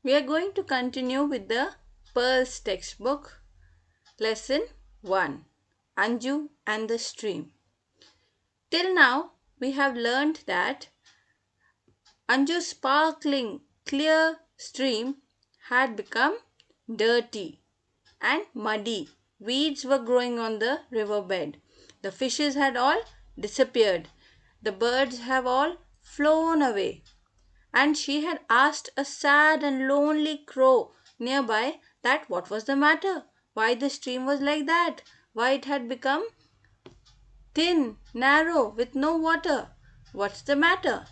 We are going to continue with the Pearls textbook, lesson 1, Anju and the stream. Till now, we have learned that Anju's sparkling, clear stream had become dirty and muddy. Weeds were growing on the riverbed. The fishes had all disappeared. The birds have all flown away. And she had asked a sad and lonely crow nearby that what was the matter, why the stream was like that, why it had become thin, narrow, with no water. What's the matter?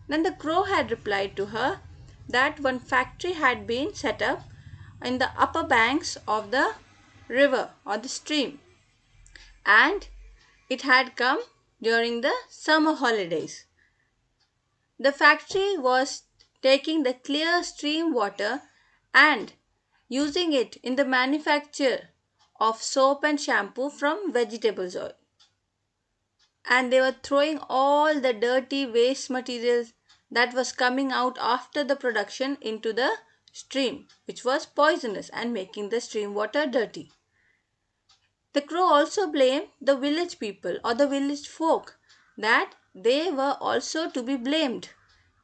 Then the crow had replied to her that one factory had been set up in the upper banks of the river or the stream, and it had come during the summer holidays. The factory was taking the clear stream water and using it in the manufacture of soap and shampoo from vegetables oil. And they were throwing all the dirty waste materials that was coming out after the production into the stream, which was poisonous and making the stream water dirty. The crow also blamed the village people or the village folk that they were also to be blamed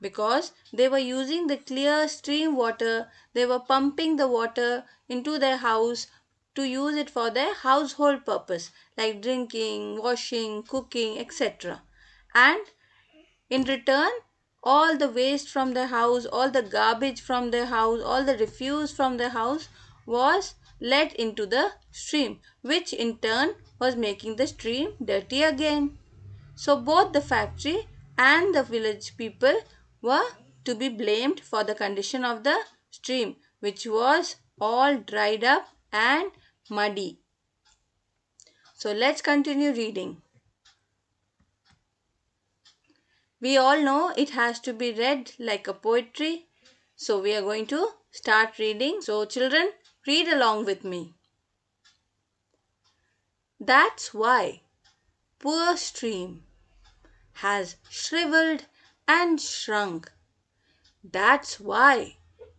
because they were using the clear stream water, they were pumping the water into their house to use it for their household purpose like drinking, washing, cooking, etc. And in return, all the waste from the house, all the garbage from the house, all the refuse from the house was let into the stream, which in turn was making the stream dirty again. So both the factory and the village people were to be blamed for the condition of the stream, which was all dried up and muddy. So let's continue reading. We all know it has to be read like a poetry. So we are going to start reading. So children, read along with me. That's why poor stream has shriveled and shrunk. That's why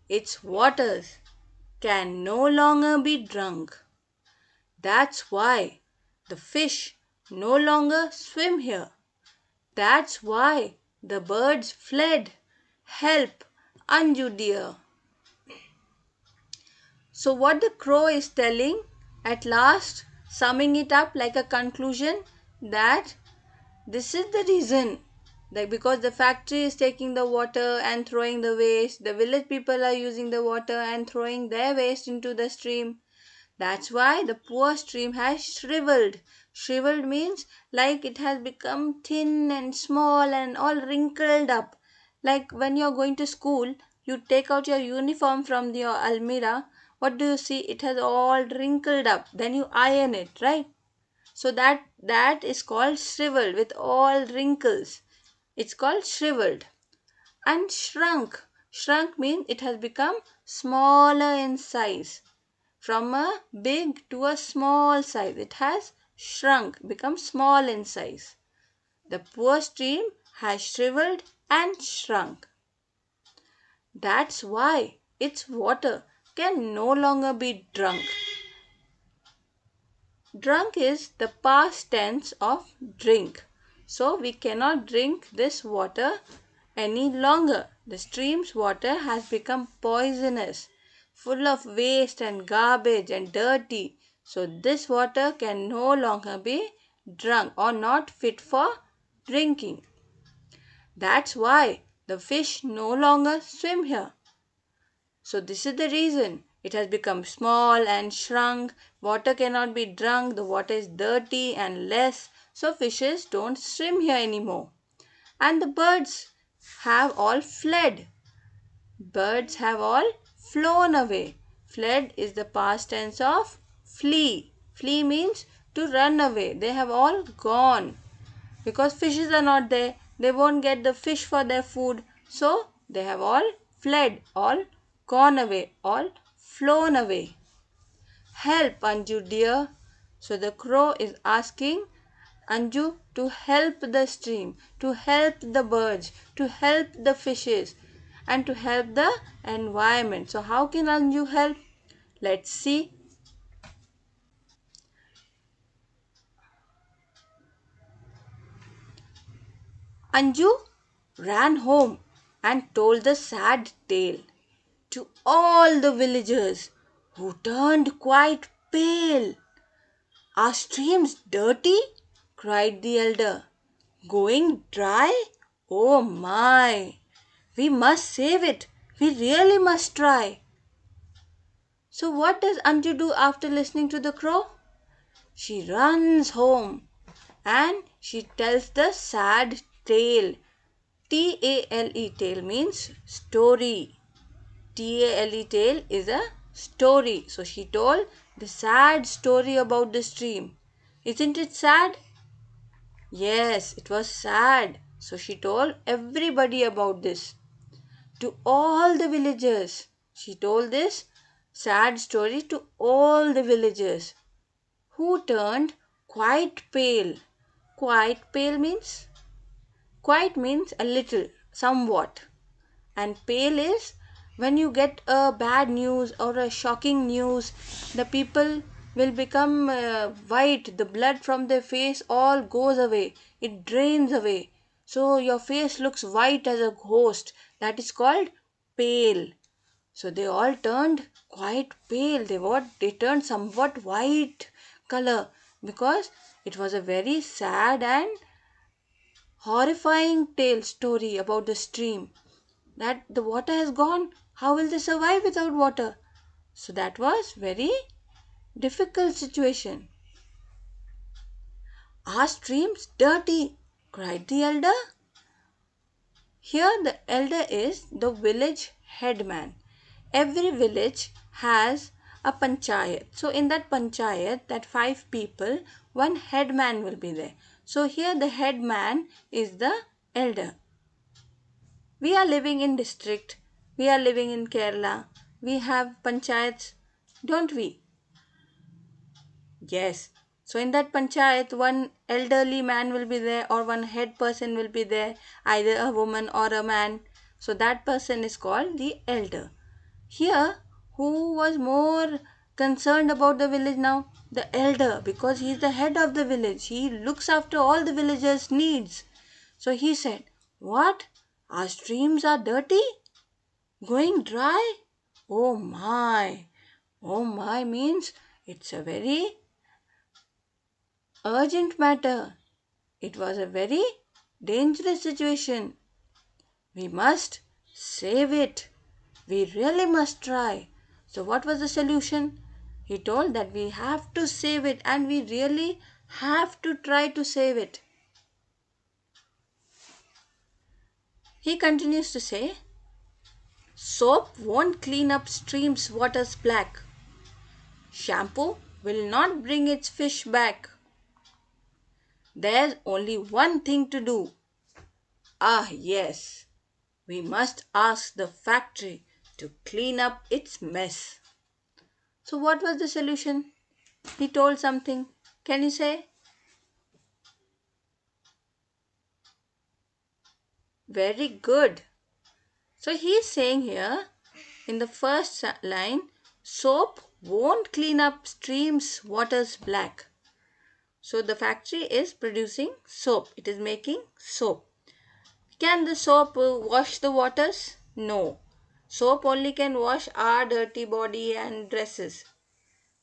its waters can no longer be drunk. That's why the fish no longer swim here. That's why the birds fled. Help, Anju dear. So, what the crow is telling at last, summing it up like a conclusion, that this is the reason. Like because the factory is taking the water and throwing the waste, the village people are using the water and throwing their waste into the stream. That's why the poor stream has shriveled. Shriveled means like it has become thin and small and all wrinkled up. Like when you're going to school, you take out your uniform from your almirah. What do you see? It has all wrinkled up. Then you iron it, right? So that is called shriveled with all wrinkles. It's called shriveled. And shrunk. Shrunk means it has become smaller in size. From a big to a small size. It has shrunk, become small in size. The poor stream has shriveled and shrunk. That's why its water can no longer be drunk. Drunk is the past tense of drink. So we cannot drink this water any longer. The stream's water has become poisonous, full of waste and garbage and dirty. So this water can no longer be drunk or not fit for drinking. That's why the fish no longer swim here. So this is the reason. It has become small and shrunk. Water cannot be drunk. The water is dirty and less. So fishes don't swim here anymore. And the birds have all fled. Birds have all flown away. Fled is the past tense of flee. Flee means to run away. They have all gone. Because fishes are not there, they won't get the fish for their food. So they have all fled, all gone away, all flown away. Help, Anju dear. So the crow is asking Anju to help the stream, to help the birds, to help the fishes. and to help the environment. So how can Anju help? Let's see. Anju ran home and told the sad tale to all the villagers, who turned quite pale. "Are streams dirty?" cried the elder. "Going dry? Oh my! We must save it. We really must try." So what does Anju do after listening to the crow? She runs home and she tells the sad tale. Tale, tale means story. Tale, tale is a story. So she told the sad story about the stream. Isn't it sad? Yes, it was sad. So she told everybody about this. To all the villagers. She told this sad story to all the villagers, who turned quite pale. Quite means a little, somewhat. And pale is when you get a bad news or a shocking news, the people will become white. The blood from their face all goes away. It drains away. So your face looks white as a ghost. That is called pale. So they all turned quite pale. They turned somewhat white color, because it was a very sad and horrifying tale story about the stream, that the water has gone. How will they survive without water? So that was very difficult situation. "Our stream's dirty," cried the elder. Here the elder is the village headman. Every village has a panchayat. So in that panchayat, that 5 people, one headman will be there. So here the headman is the elder. We are living in district. We are living in Kerala. We have panchayats, don't we? Yes. So in that panchayat, one elderly man will be there or one head person will be there, either a woman or a man. So that person is called the elder. Here, who was more concerned about the village now? The elder, because he is the head of the village. He looks after all the villagers' needs. So he said, "What? Our streams are dirty? Going dry? Oh my! Oh my means it's a very urgent matter. It was a very dangerous situation. We must save it. We really must try." So, what was the solution? He told that we have to save it and we really have to try to save it. He continues to say, "Soap won't clean up streams' waters black. Shampoo will not bring its fish back. There's only one thing to do. Ah, yes, we must ask the factory to clean up its mess." So, what was the solution? He told something. Can you say? Very good. So, he's saying here in the first line, soap won't clean up streams' waters black. So, the factory is producing soap, it is making soap. Can the soap wash the waters? No. Soap only can wash our dirty body and dresses.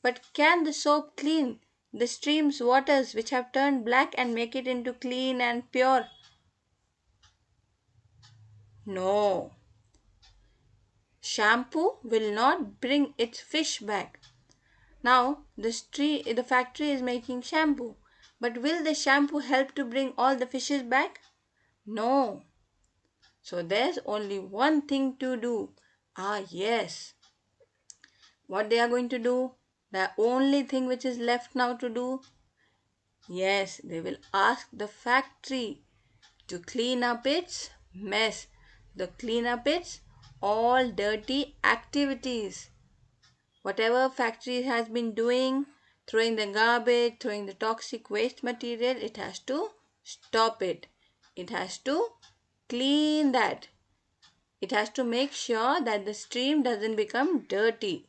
But can the soap clean the stream's waters which have turned black and make it into clean and pure? No. Shampoo will not bring its fish back. Now the factory is making shampoo. But will the shampoo help to bring all the fishes back? No. So there's only one thing to do. Ah, yes. What they are going to do? The only thing which is left now to do? Yes, they will ask the factory to clean up its mess, to clean up its all dirty activities. Whatever factory has been doing, throwing the garbage, throwing the toxic waste material, it has to stop it. It has to clean that. It has to make sure that the stream doesn't become dirty.